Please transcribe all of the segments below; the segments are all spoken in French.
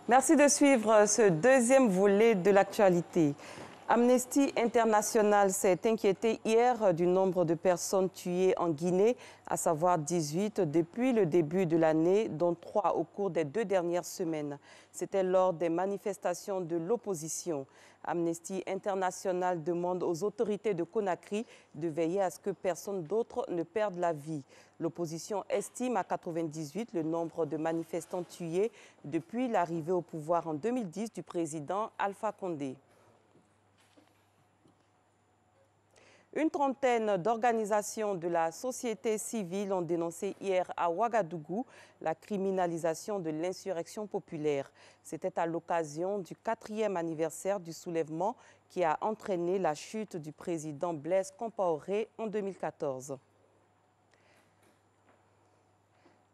Merci de suivre ce deuxième volet de l'actualité. Amnesty International s'est inquiété hier du nombre de personnes tuées en Guinée, à savoir 18 depuis le début de l'année, dont 3 au cours des 2 dernières semaines. C'était lors des manifestations de l'opposition. Amnesty International demande aux autorités de Conakry de veiller à ce que personne d'autre ne perde la vie. L'opposition estime à 98 le nombre de manifestants tués depuis l'arrivée au pouvoir en 2010 du président Alpha Condé. Une trentaine d'organisations de la société civile ont dénoncé hier à Ouagadougou la criminalisation de l'insurrection populaire. C'était à l'occasion du 4e anniversaire du soulèvement qui a entraîné la chute du président Blaise Compaoré en 2014.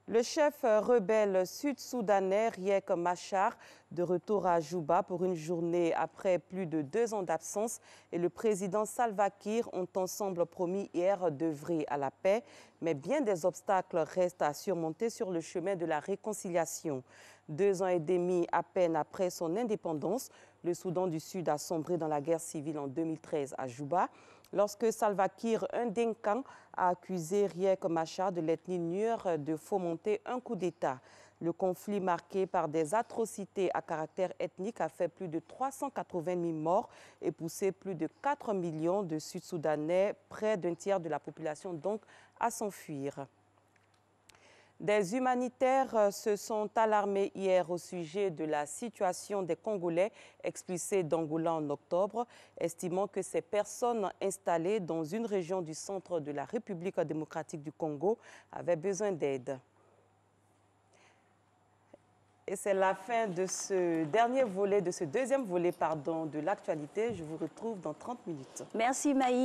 Le chef rebelle sud-soudanais Riek Machar, de retour à Juba pour une journée après plus de 2 ans d'absence, et le président Salva Kiir ont ensemble promis hier d'œuvrer à la paix, mais bien des obstacles restent à surmonter sur le chemin de la réconciliation. 2 ans et demi à peine après son indépendance, le Soudan du Sud a sombré dans la guerre civile en 2013 à Juba, lorsque Salva Kiir, un Dinkan, a accusé Riek Machar de l'ethnie Nuer de fomenter un coup d'État. Le conflit marqué par des atrocités à caractère ethnique a fait plus de 380 000 morts et poussé plus de 4 millions de Sud-Soudanais, près d'un tiers de la population donc, à s'enfuir. Des humanitaires se sont alarmés hier au sujet de la situation des Congolais expulsés d'Angola en octobre, estimant que ces personnes installées dans une région du centre de la République démocratique du Congo avaient besoin d'aide. Et c'est la fin de ce deuxième volet, de l'actualité. Je vous retrouve dans 30 minutes. Merci Maï.